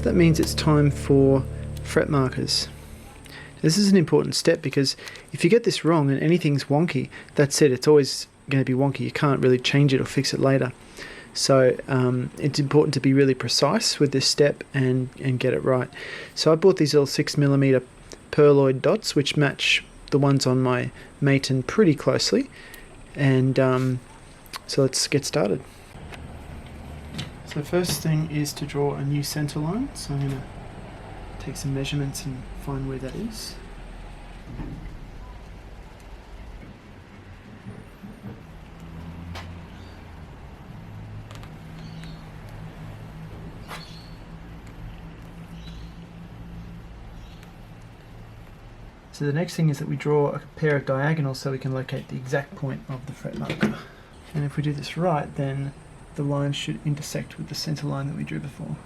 So that means it's time for fret markers. This is an important step because if you get this wrong and anything's wonky, that's it, it's always going to be wonky. You can't really change it or fix it later. So it's important to be really precise with this step and get it right. So I bought these little 6mm pearloid dots which match the ones on my Maton pretty closely, and so let's get started. So the first thing is to draw a new center line, so I'm going to take some measurements and find where that is. So the next thing is that we draw a pair of diagonals so we can locate the exact point of the fret marker. And if we do this right, then the line should intersect with the center line that we drew before.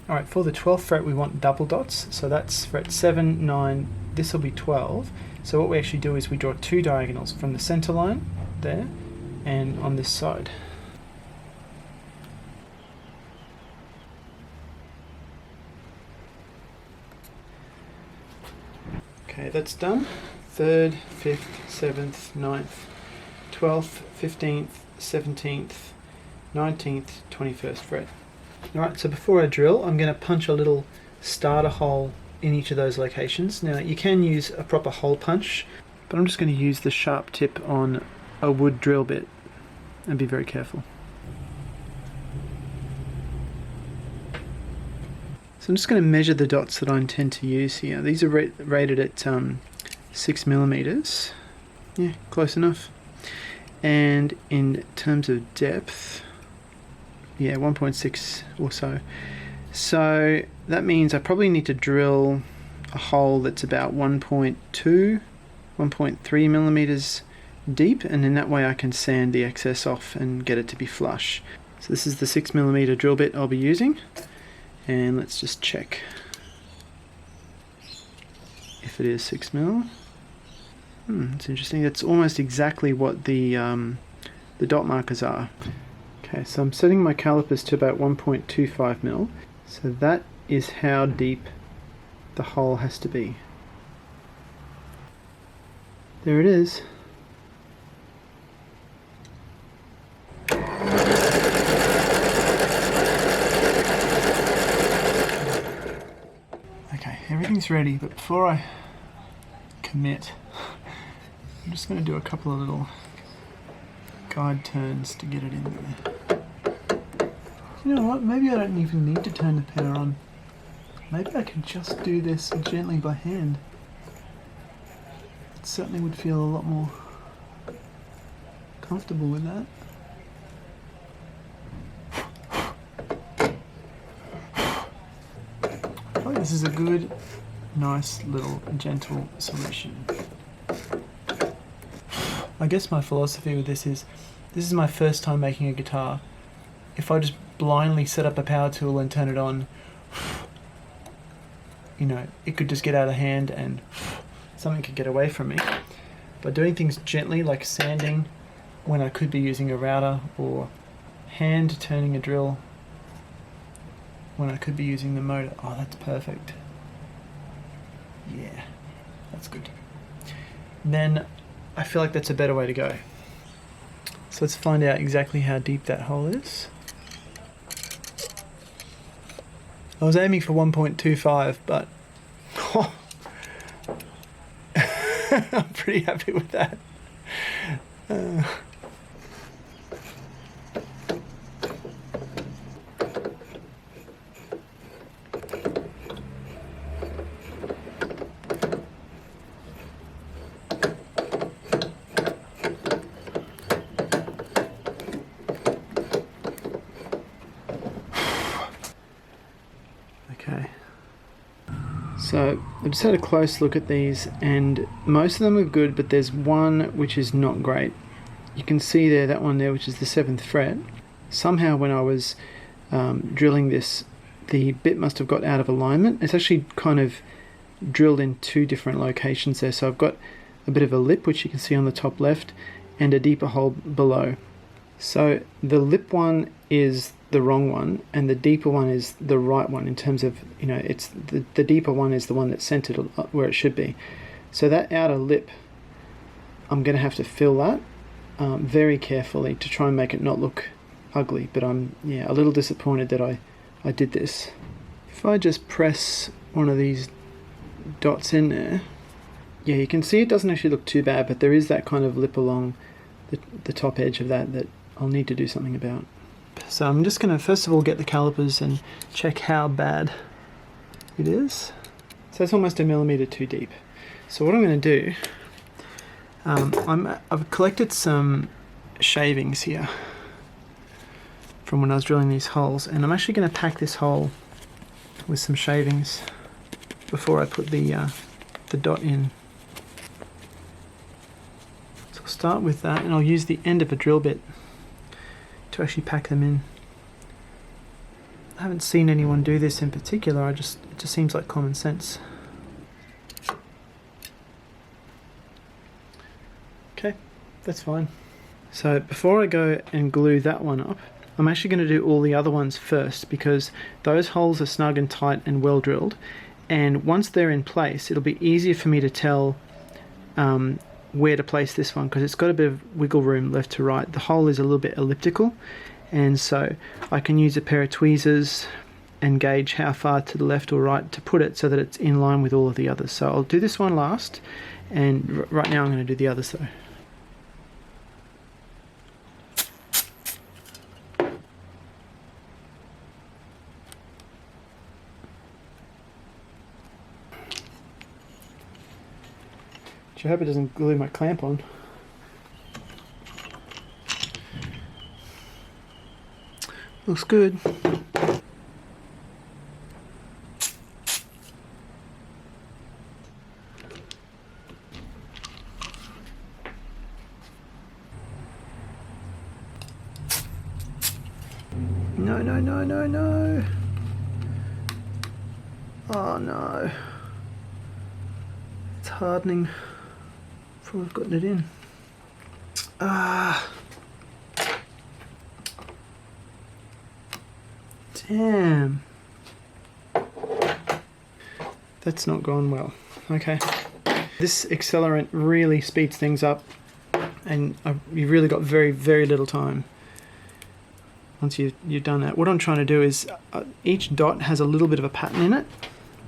Alright, for the 12th fret we want double dots, so that's fret 7, 9, this will be 12. So what we actually do is we draw two diagonals from the center line, there, and on this side. Okay, that's done. 3rd, 5th, 7th, 9th, 12th, 15th, 17th, 19th, 21st fret. Alright, so before I drill, I'm going to punch a little starter hole in each of those locations. Now you can use a proper hole punch, but I'm just going to use the sharp tip on a wood drill bit and be very careful. So I'm just going to measure the dots that I intend to use here. These are rated at 6mm. Yeah, close enough. And in terms of depth, yeah, 1.6 or so. So that means I probably need to drill a hole that's about 1.2, 1.3mm deep, and in that way I can sand the excess off and get it to be flush. So this is the 6mm drill bit I'll be using. And let's just check if it is 6mm. It's interesting. That's almost exactly what the dot markers are. Okay, so I'm setting my calipers to about 1.25mm. So that is how deep the hole has to be. There it is. Everything's ready, but before I commit, I'm just going to do a couple of little guide turns to get it in there. You know what, maybe I don't even need to turn the power on. Maybe I can just do this gently by hand. It certainly would feel a lot more comfortable with that. This is a good, nice little gentle solution. I guess my philosophy with this is my first time making a guitar. If I just blindly set up a power tool and turn it on, you know, it could just get out of hand and something could get away from me. By doing things gently, like sanding when I could be using a router, or hand turning a drill when I could be using the motor. Oh, that's perfect. Yeah, that's good. Then I feel like that's a better way to go. So let's find out exactly how deep that hole is. I was aiming for 1.25, but I'm pretty happy with that. Okay, so I just had a close look at these, and most of them are good, but there's one which is not great. You can see there, that one there, which is the 7th fret. Somehow when I was drilling this, the bit must have got out of alignment. It's actually kind of drilled in two different locations there. So I've got a bit of a lip, which you can see on the top left, and a deeper hole below. So the lip one is the wrong one, and the deeper one is the right one in terms of, it's the deeper one is the one that's centered where it should be. So that outer lip, I'm going to have to fill that very carefully to try and make it not look ugly, but I'm a little disappointed that I did this. If I just press one of these dots in there, you can see it doesn't actually look too bad, but there is that kind of lip along the top edge of that I'll need to do something about. So I'm just going to first of all get the calipers and check how bad it is. So it's almost 1 millimeter too deep. So what I'm going to do, I've collected some shavings here from when I was drilling these holes, and I'm actually going to pack this hole with some shavings before I put the dot in. So I'll start with that, and I'll use the end of a drill bit to actually pack them in. I haven't seen anyone do this in particular, it just seems like common sense. Okay, that's fine. So before I go and glue that one up, I'm actually going to do all the other ones first, because those holes are snug and tight and well drilled, and once they're in place it'll be easier for me to tell where to place this one, because it's got a bit of wiggle room left to right. The hole is a little bit elliptical, and so I can use a pair of tweezers and gauge how far to the left or right to put it so that it's in line with all of the others. So I'll do this one last, and right now I'm going to do the others though. I hope it doesn't glue my clamp on. Looks good. No, no, no, no, no. Oh no. It's hardening. I've gotten it in. Damn. That's not gone well. Okay. This accelerant really speeds things up, and you've really got very, very little time once you've done that. What I'm trying to do is each dot has a little bit of a pattern in it,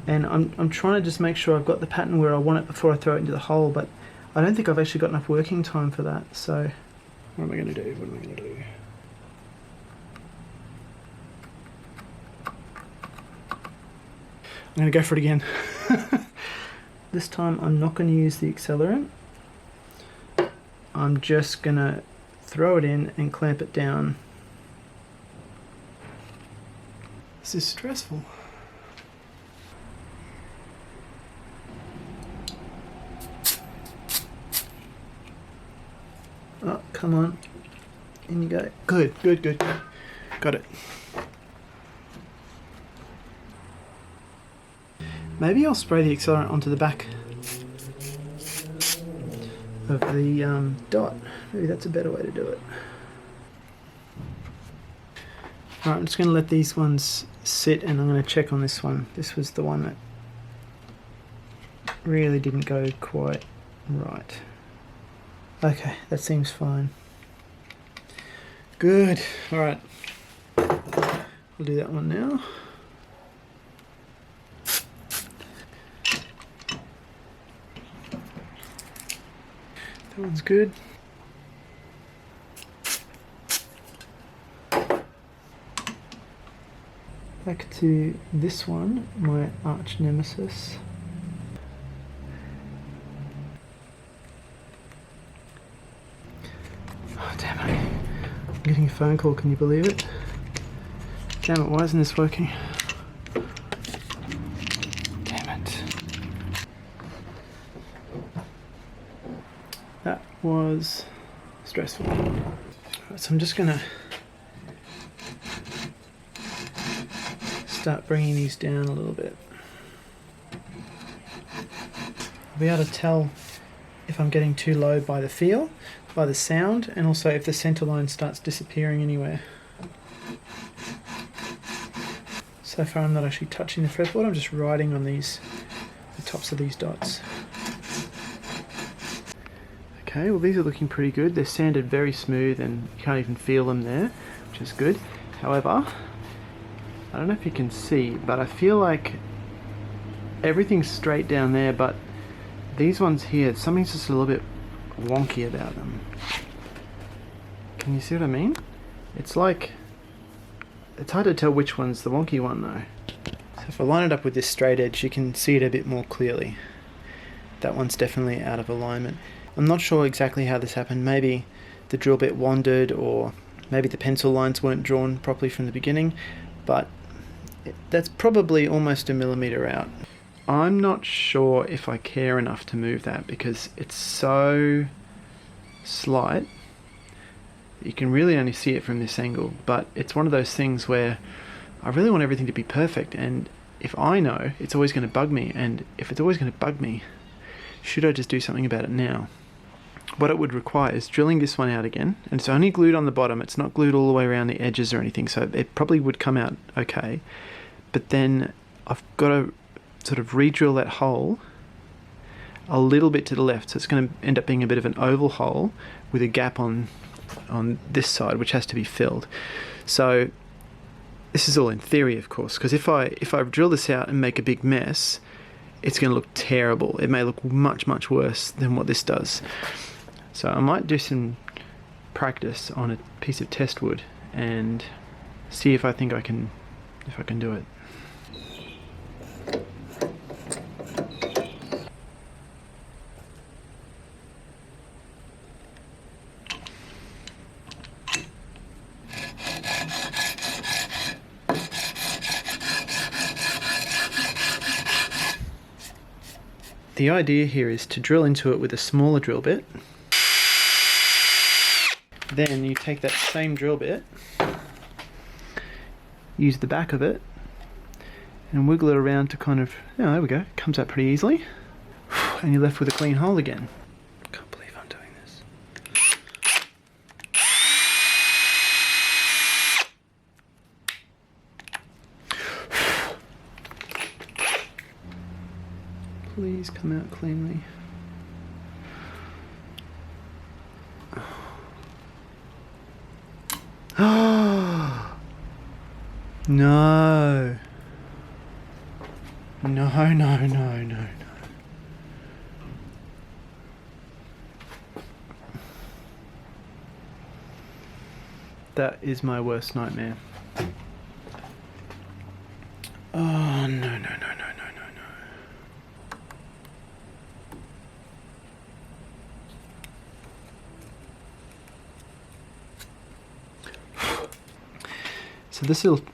and I'm trying to just make sure I've got the pattern where I want it before I throw it into the hole, but I don't think I've actually got enough working time for that, so what am I going to do? What am I going to do? I'm going to go for it again. This time I'm not going to use the accelerant. I'm just going to throw it in and clamp it down. This is stressful. Oh, come on. In you go. Good, good, good. Got it. Maybe I'll spray the accelerant onto the back of the dot. Maybe that's a better way to do it. Alright, I'm just going to let these ones sit, and I'm going to check on this one. This was the one that really didn't go quite right. Okay, that seems fine. Good. Alright. We'll do that one now. That one's good. Back to this one, my arch nemesis. Oh, damn it. I'm getting a phone call, can you believe it? Damn it, why isn't this working? Damn it. That was stressful. Right, so I'm just gonna start bringing these down a little bit. I'll be able to tell if I'm getting too low by the feel, by the sound, and also if the center line starts disappearing anywhere. So far I'm not actually touching the fretboard, I'm just riding on the tops of these dots. Okay, well these are looking pretty good. They're sanded very smooth and you can't even feel them there, which is good. However, I don't know if you can see, but I feel like everything's straight down there, but these ones here, something's just a little bit wonky about them. Can you see what I mean? It's like, it's hard to tell which one's the wonky one though. So if I line it up with this straight edge, you can see it a bit more clearly. That one's definitely out of alignment. I'm not sure exactly how this happened. Maybe the drill bit wandered, or maybe the pencil lines weren't drawn properly from the beginning, but that's probably almost a millimetre out. I'm not sure if I care enough to move that because it's so slight. You can really only see it from this angle, but it's one of those things where I really want everything to be perfect, and if I know, it's always going to bug me, and if it's always going to bug me, should I just do something about it now? What it would require is drilling this one out again, and it's only glued on the bottom, it's not glued all the way around the edges or anything, so it probably would come out okay, but then I've got to sort of re-drill that hole a little bit to the left, so it's going to end up being a bit of an oval hole with a gap on this side which has to be filled. So this is all in theory, of course, because if I drill this out and make a big mess, it's going to look terrible. It may look much worse than what this does. So I might do some practice on a piece of test wood and see if I think I can do it. The idea here is to drill into it with a smaller drill bit. Then you take that same drill bit, use the back of it, and wiggle it around to kind of, oh, there we go, comes out pretty easily. And you're left with a clean hole again. Can't believe I'm doing this. Please come out cleanly. No. No. That is my worst nightmare. Oh, no. So this little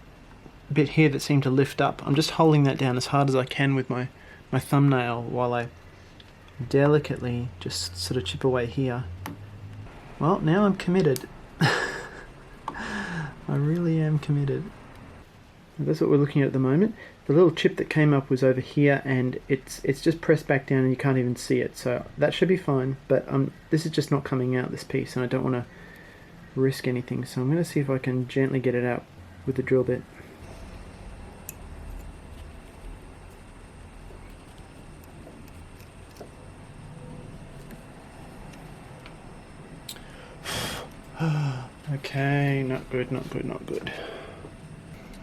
bit here that seemed to lift up, I'm just holding that down as hard as I can with my thumbnail while I delicately just sort of chip away here. Well, now I'm committed. I really am committed. And that's what we're looking at the moment. The little chip that came up was over here, and it's just pressed back down and you can't even see it, so that should be fine, but this is just not coming out, this piece, and I don't want to risk anything, so I'm going to see if I can gently get it out with the drill bit. Okay, not good.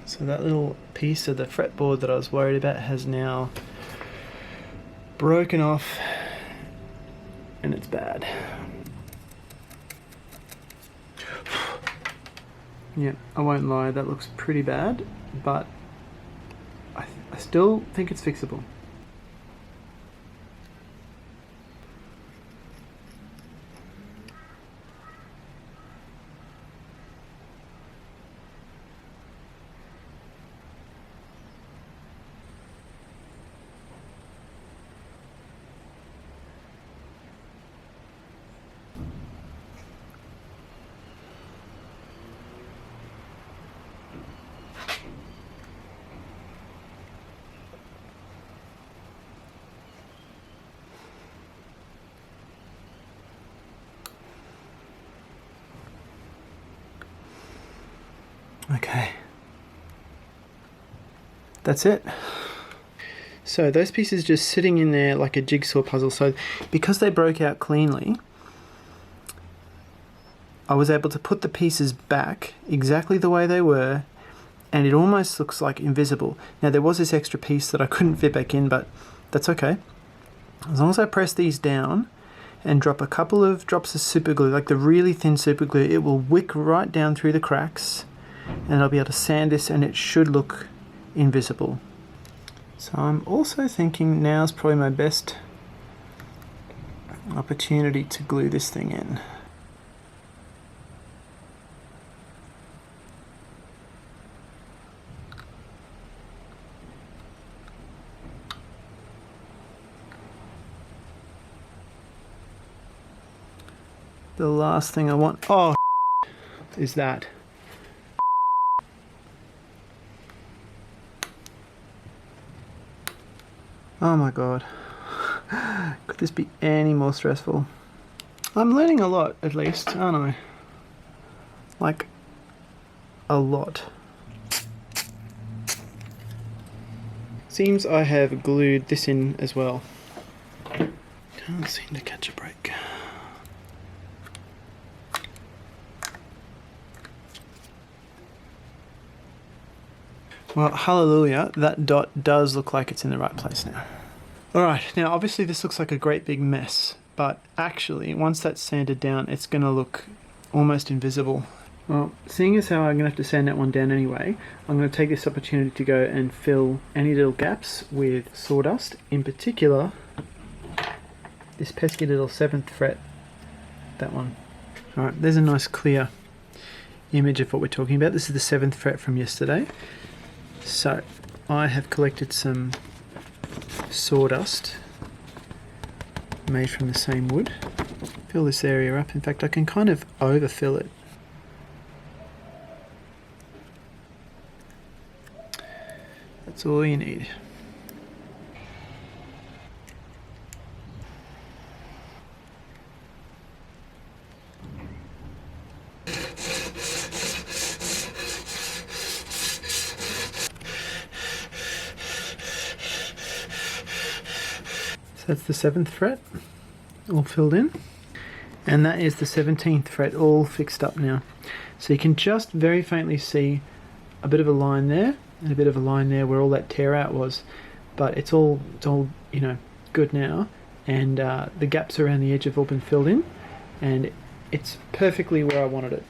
So that little piece of the fretboard that I was worried about has now broken off, and it's bad. Yeah, I won't lie, that looks pretty bad, but I still think it's fixable. Okay. that's it. So those pieces just sitting in there like a jigsaw puzzle. So because they broke out cleanly, I was able to put the pieces back exactly the way they were, and it almost looks like invisible. Now there was this extra piece that I couldn't fit back in, but that's okay. As long as I press these down and drop a couple of drops of super glue, like the really thin super glue, it will wick right down through the cracks, and I'll be able to sand this and it should look invisible. So I'm also thinking now's probably my best opportunity to glue this thing in. The last thing I want, is that. Oh my god. Could this be any more stressful? I'm learning a lot, at least, aren't I? Like, a lot. Seems I have glued this in as well. Can't seem to catch a break. Well, hallelujah, that dot does look like it's in the right place now. Alright, now obviously this looks like a great big mess, but actually, once that's sanded down, it's going to look almost invisible. Well, seeing as how I'm going to have to sand that one down anyway, I'm going to take this opportunity to go and fill any little gaps with sawdust, in particular, this pesky little 7th fret, that one. Alright, there's a nice clear image of what we're talking about. This is the 7th fret from yesterday. So I have collected some sawdust made from the same wood. Fill this area up. In fact, I can kind of overfill it. That's all you need. That's the 7th fret, all filled in. And that is the 17th fret, all fixed up now. So you can just very faintly see a bit of a line there, and a bit of a line there where all that tear out was. But it's all you know, good now. And the gaps around the edge have all been filled in. And it's perfectly where I wanted it.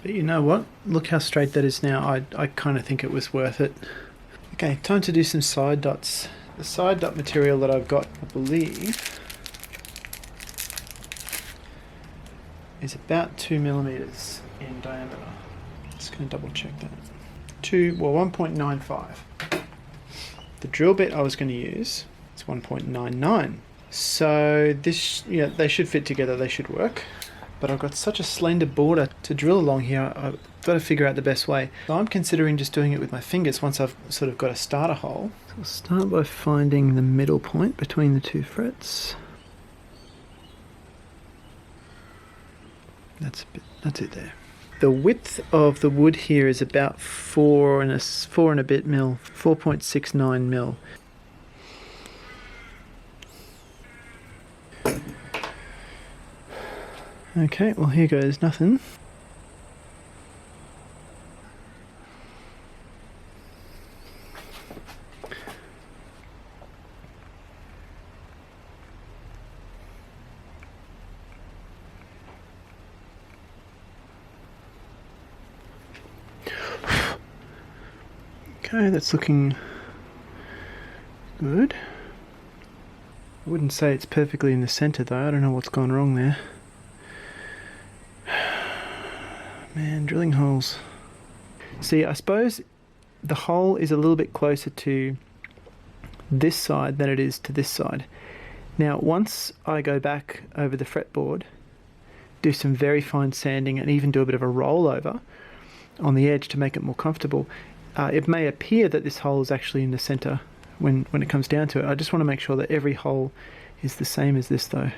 But you know what? Look how straight that is now. I kind of think it was worth it. Okay, time to do some side dots. The side dot material that I've got, I believe, is about 2 millimeters in diameter. Just going to double check that. 1.95. The drill bit I was going to use is 1.99. So this, they should fit together. They should work. But I've got such a slender border to drill along here. I've got to figure out the best way. So I'm considering just doing it with my fingers once I've sort of got a starter hole. So I'll start by finding the middle point between the 2 frets. That's it there. The width of the wood here is about 4 and a bit mil, 4.69 mil. Okay, well here goes nothing. Okay, that's looking good. I wouldn't say it's perfectly in the center though. I don't know what's gone wrong there. Man, drilling holes. See, I suppose the hole is a little bit closer to this side than it is to this side. Now, once I go back over the fretboard, do some very fine sanding and even do a bit of a rollover on the edge to make it more comfortable, it may appear that this hole is actually in the center when it comes down to it. I just want to make sure that every hole is the same as this though.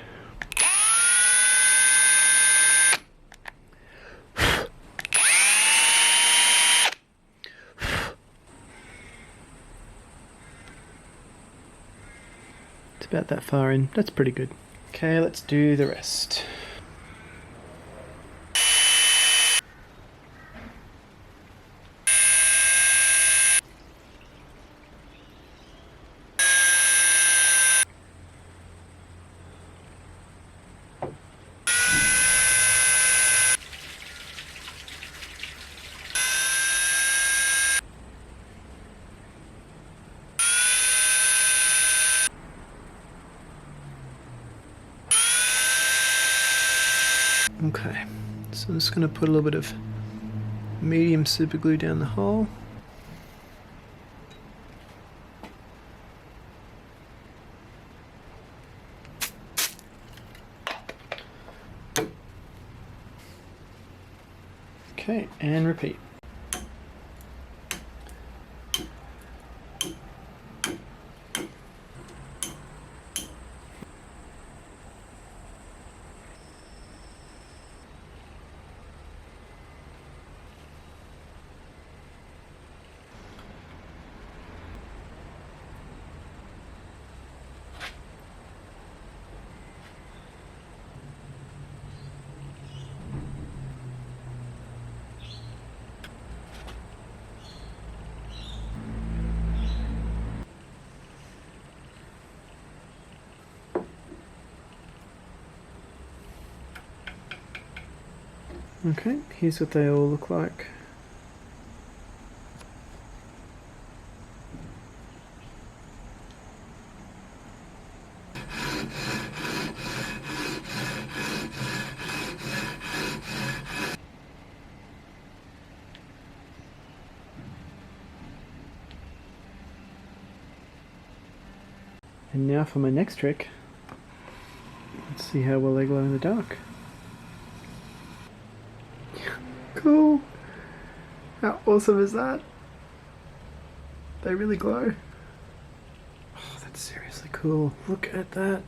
It's about that far in. That's pretty good. Okay, let's do the rest. Okay, so I'm just going to put a little bit of medium super glue down the hole. Okay, and repeat. Okay, here's what they all look like. And now for my next trick. Let's see how well they glow in the dark. Cool! How awesome is that? They really glow. Oh, that's seriously cool. Look at that.